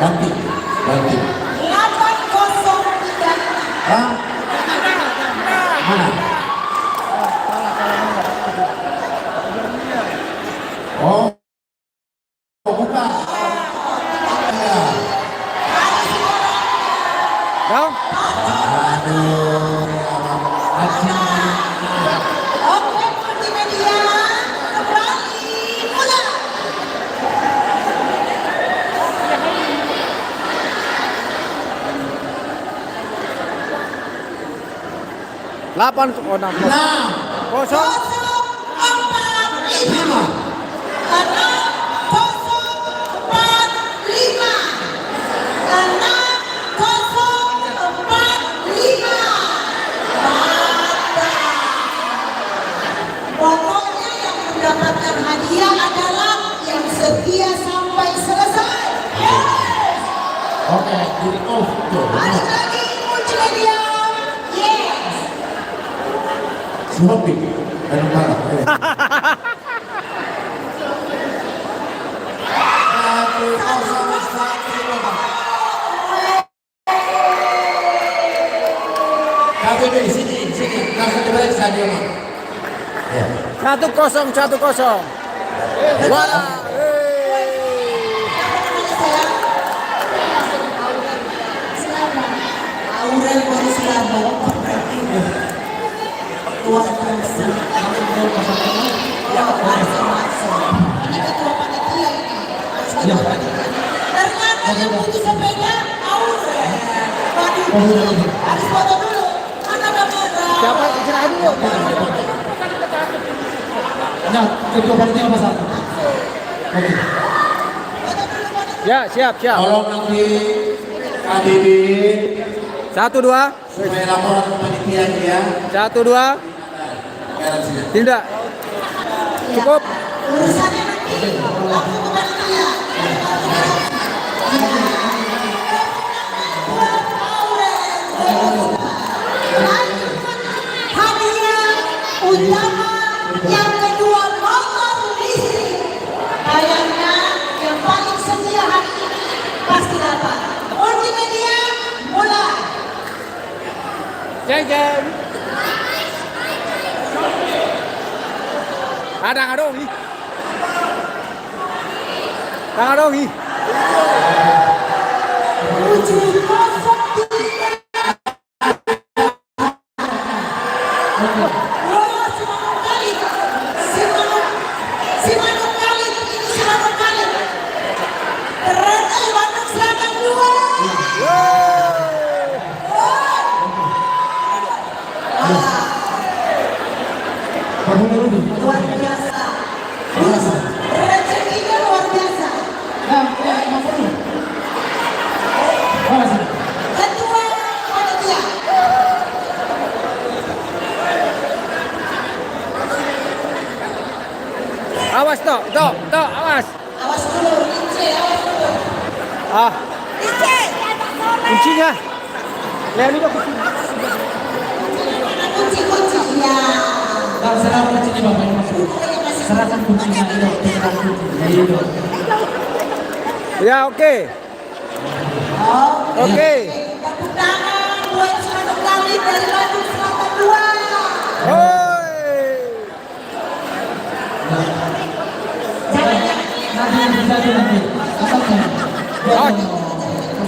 Ganti. 803. Hah? Mana? Oh, bukan. Dong. Aduh. Oke, multimedia kembali mulai. 8 oh 6 kosong 645. Pokoknya yang mendapatkan hadiah adalah yang setia sampai selesai. Yes. Oke, di off tuh. Balik lagi multimedia. Yes. Hobi dan marah. Satu di sini, langsung dibalik saja. Ya. 1-0. Wah. Aurel Konsiano ketua transfer ini ketua panitia ini ternyata yang punya sepeda Aurel. Waduh, harus foto dulu. Mana kamera? Siapa istirahat dulu? Nah, ketua panitia apa satu? Oke. Ya, siap. Tolong nanti hadirin 1-2. supaya laporan ke panitia ya. 1-2. Tidak. Cukup. Urusannya nanti langsung ke panitia. Hadiah utama yang kedua motor listrik. Kayaknya yang paling setia hari ini pasti dapat. Multimedia mulai. Jeng. Đang ở đâu đi? Đang ở đâu đi? 703. Luar biasa. Rezekinya luar biasa. Ketua panitia. Awas toh, awas. Awas dulu, Lince, awas dulu. Ah, Lince, kuncinya. Lihat dulu. kunci ya. Bang, serahkan kuncinya Bapak ini masuk. Serahkan kuncinya itu. Ya, oke. Oke. Tepuk tangan buat satu kali dari Bandung Selatan 2. Hoi. Oh,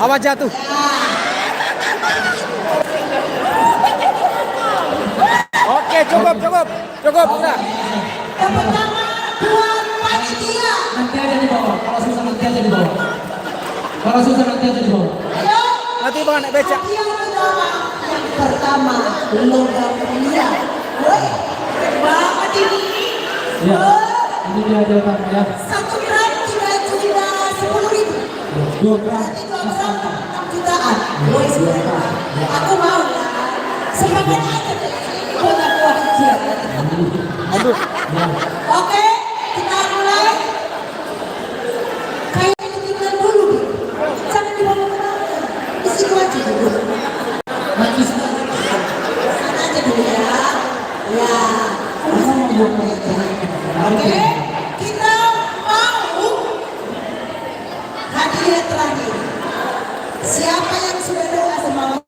awas jatuh. Oke, cukup. Udah. Tepuk tangan buat panitia. Nanti ada di bawah. Kalau susah nanti ada di bawah. Ayo. Nanti bang naik becak. Yang pertama, logam mulia. Woi, banget ini. Ya, ini dia jawaban ya. 1 gram 3.10.000. 2 gram. Berarti 2 gram 6 jutaan. Woi, sebenarnya. Aku mau. Sebagai aja deh. Punya kewajiban. Aduh. Oke, kita mulai. Kayaknya ditinggal dulu. Jangan dibawa ke dalam. Di situ aja dulu. Sana aja dulu ya. Ya. Oke, kita mau hadiah terakhir. Siapa yang sudah doa sama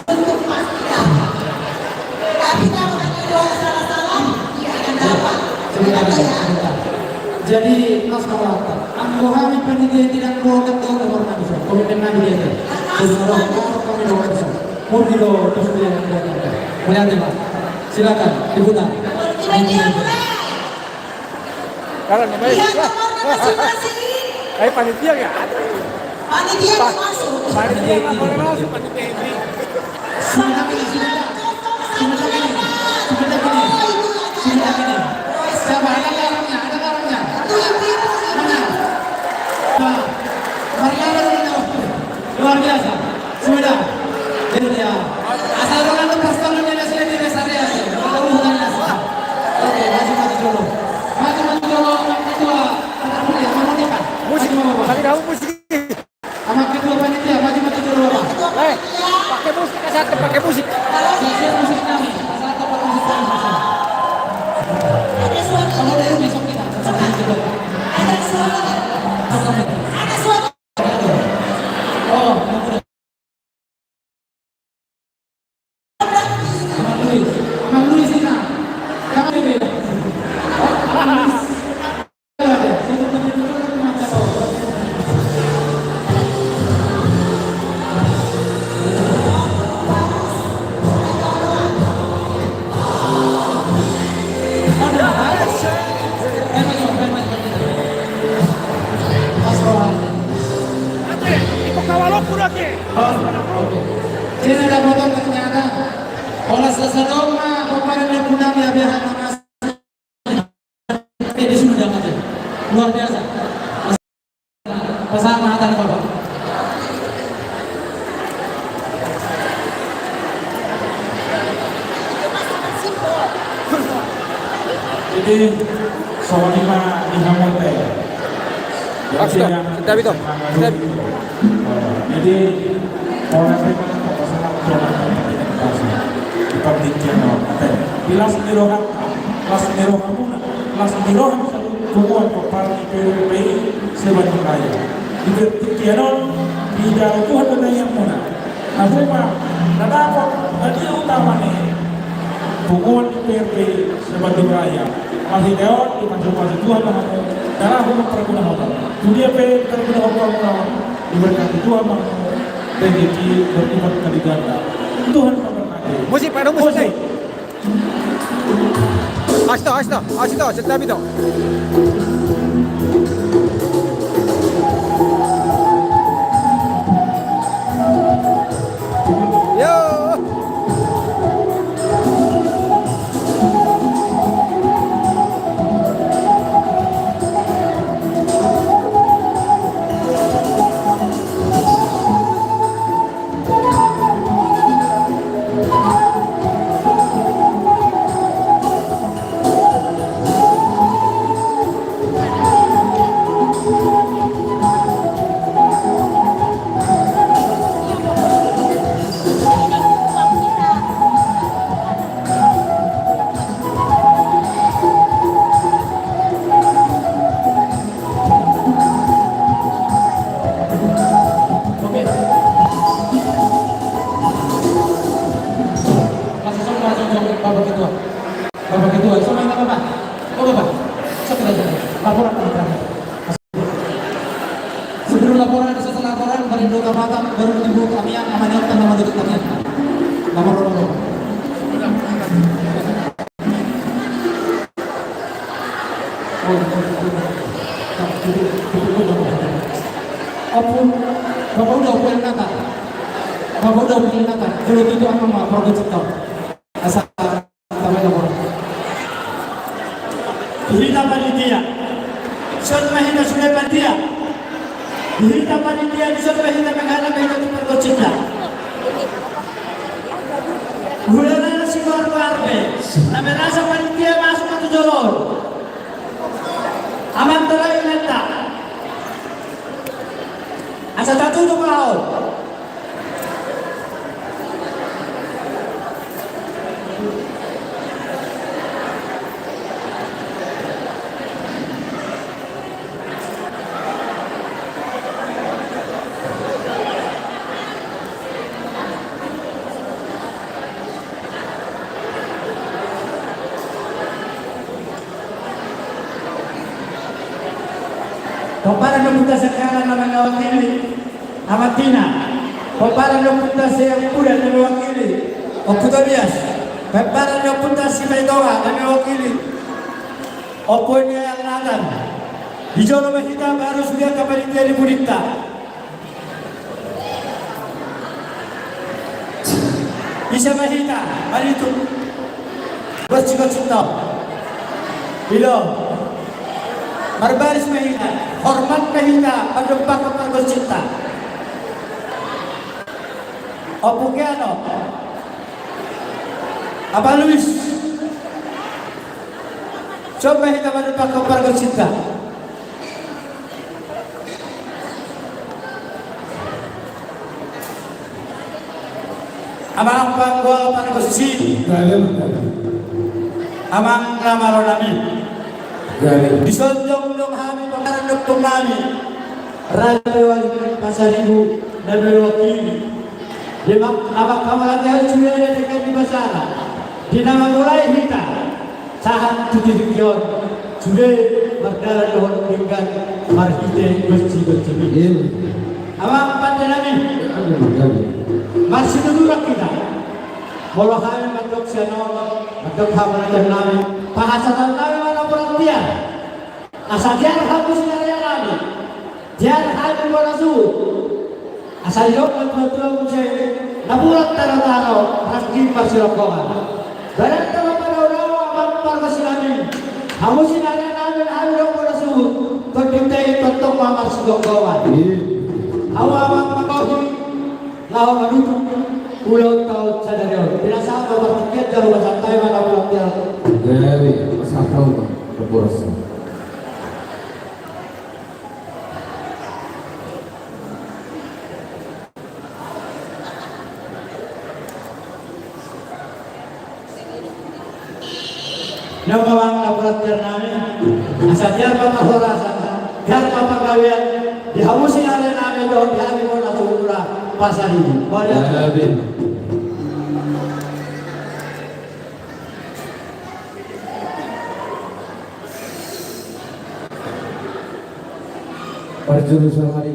untuk pastikan. Tapi kalau hanya doa salah-salah, tidak akan dapat. Sebentar, Kata ya. sebentar. Jadi Mas Kawata, ang buhay panitia tidak ko katong na bisa. Komited na dia. Sudah kami doa bisa. Mungkin lo terus dia yang datang. Mulai deh, Mas. Silakan, diputar. Media mulai. Kalau nih baik. Lihat nomornya masing-masing. Panitia ya. Panitia yang masuk. Panitia nggak boleh masuk panitia ini. Sebentar ini, sebentar. Sebentar ini. Sebentar ini. Sebentar ini. Siapa ada orangnya? Ada orangnya. Itu ibu-ibu. Mana? Nah, Mariana dulu. Luar biasa. Sudah. Itu dia. Asal orang itu pasangannya di sini di rest area. Ada hubungannya. Oke, maju dulu. Maju dulu. Ketua. Memotikan. Musik, pakai daun musik. Sama ketua panitia, maju dulu, Bapak. Pakai musik, satu pakai musik. Siap musik kami. Masalah tempat musik kami. Ada suara. Kalau dari besok kita. Ada suara. Ada suara. Oh, udah. Mang Luis ini. Kamu ini. Ikut kawal aku lagi. Sini ada motor ternyata. Olah seseroma kemarin dia punang ya biar mas. Ini sudah aja. Luar biasa. Pasal mahatan Bapak. Jadi soalnya di Hamote. Sudah itu. Jadi orang memang pasangan orang pagdikyan ate. Pilas nirohan muna. Pilas nirohan sa kumuha ko para ipay seban ng kaya. Dikyanon, idarukuhan na yan muna. Naguma, nadapot, nadi utama ni Bunguan PRP sa Banduraya. Mahideo, ipagsupa sa Tuhan na ako, darah ko magpaguna ko. Dunia pe, terguna ko mga diberkati Tuhan mga rezeki beribat kaliganda. Tuhan memberkati. Musik, pakai musik. Asta, setelah itu. Yo. Bapak Ketua. Bapak Ketua, sama enggak Bapak? Oh Bapak, sok kita jalan. Laporan kami terakhir. Sebelum laporan, setelah laporan, baru doa Bapak, baru ibu kami yang amanatkan nama duduk kami. Laporan Bapak. Apun, Bapak udah pulang nata. Bapak udah pulang nata. Kalau itu apa mah produk setahun. Asal tamay laporan. Dihita panitia. Isot mahina sungai panitia. Dihita panitia isot mahina menghala mahina tumpar cinta. Hulana si Arbe. Na merasa panitia masuk ke jalur. Aman telah inata. Asa tatudo kau. Paparan ng punta sa kanan na mga wakili, Amatina. Paparan ng punta sa Yampura na mga wakili, Okutobias. Paparan ng punta si Maidoga na mga wakili, Opoy niya ang nagan. Dijo na mahita baru sudah kapalitia di Budita. Bisa mahita, mari itu. Bercikap-cikap. Bila Marbaris mahita, hormat mahita, pagdumpa ka bercinta. Opo ke ano? Aba Luis. Coba mahita pagdumpa ka bercinta. Amang panggol panagosisi. Amang namaro namin. Disonjong-jong kami pakaran doktor namin. Radawal pasaribu dan berwakili. Dimak abak kamalan yang sudah dekat di basara. Dinama mulai kita. Sahat tujuh sudah berjalan dohon tinggal marhite bersih-bersih. Amang pandai namin. Masih nudurak kita. Walau kami matok siano, matok kamaran namin. Pahasan kami mana orang dia. Asal dia hapus nyari kami. Dia hapus mana su. Asal yo betul-betul mencari. Nabulat taro-taro, rakim bersilakohan. Barang taro pada orang abang parmasi kami. Hamusin nyari kami, kami yo mana su. Tertimtai tentu mamar silakohan. Awang makauhi. Lawan menutup pulau tahu sadarion. Tidak sama bertiket dari bahasa Taiwan atau dia. Dari masa tahu berboros. Yang bawang laborator namin, asal dia bapak horasa, dia bapak kawian, dihamusin oleh namin doon, dia mau langsung pasar ini. Perjurusan hari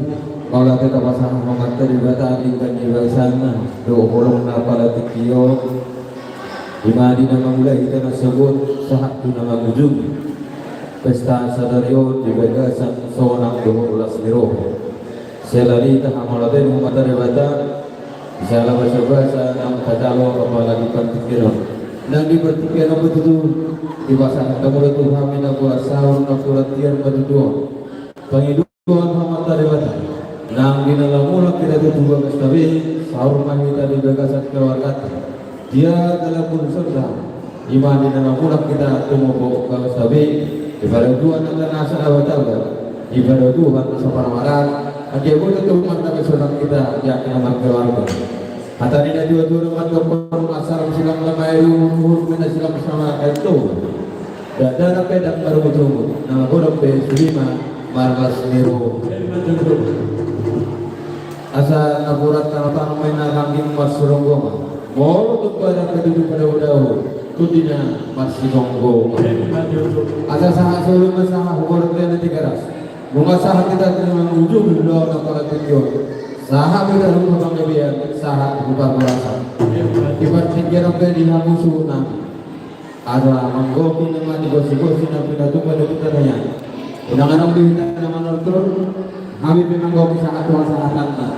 kalau kita pasang Muhammad teribata tinggal di sana doa kolong napala tikio di Madinah memulai kita sebut sahat tu nama ujung pesta sadario di bagasan seorang 12 miro selali tak amalade Muhammad teribata bisa bahasa nama kacalo kepala di pantikiran dan di pantikiran betul di pasang ketemu itu kami nak buat sahur nak buat tiar betul penghidupan Tuhan Muhammad Tarewata nang dinalamulah kita tujuh kastabi sahur mahita di bagasan keluarga dia dalam pun serta iman dinalamulah kita tumbuh kastabi ibarat Tuhan adalah nasa awal ibarat Tuhan nasa paramaran dia boleh tuhan tapi serta kita yakin amat keluarga kata dia dua umat kepon asal silam lamayu mena silam sama itu dan darah pedak baru betul nama bodong pe sulima Marmas Nero asa naburat tanah main rangging mas ronggoma mau tu pada kedua pada udah tudina masih ronggoma asa sah sebelum sah hubur kena tigaras bunga sah kita terima ujung dulu nakala tujuh sah kita rumah bang biar sah buka berasa ibarat sejarah ke di hamusuna ada manggopi nama di gosi-gosi nabi datu pada kita tanya undangan dihina nama nonton kami memang gak bisa atuan-atuan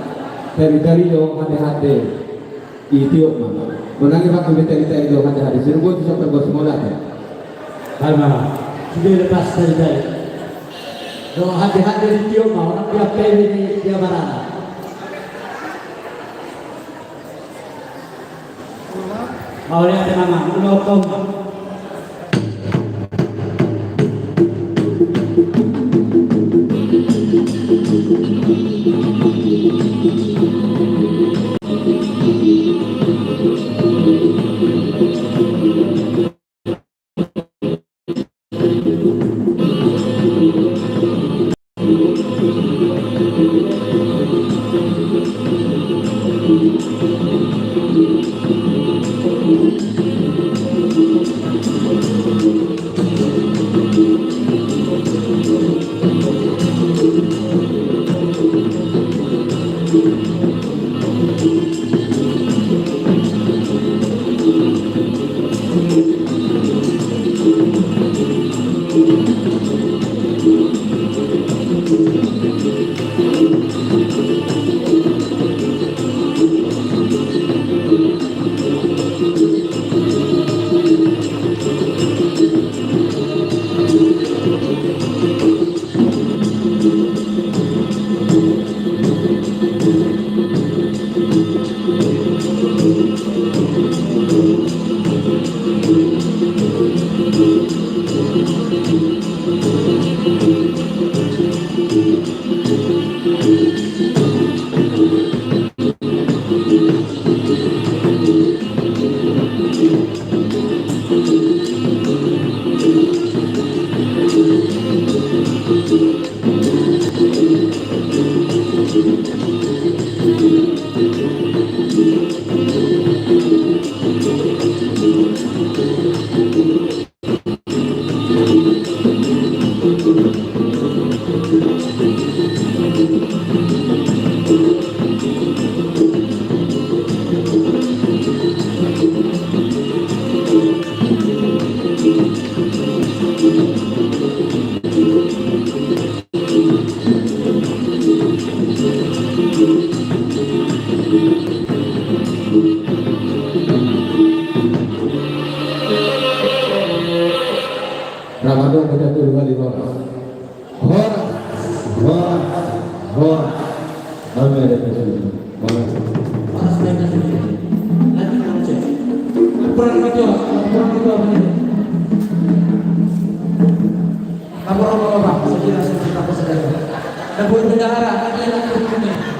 teri-teri dong hati-hati itu mah menangi pak kami teri-teri dong hati-hati serbu bisa berbos modal karena sudah lepas teri-teri dong hati-hati di tiup mah orang dia pilih di dia barang mau lihat nama menolong Ramadan menyatu dengan lima Hora Amin ada kesempatan Mas mereka sendiri. Nanti kamu cek. Laporan kedua ini. Laporan bapak, sejelas kita persedia. Dan buat bendahara, nanti yang akan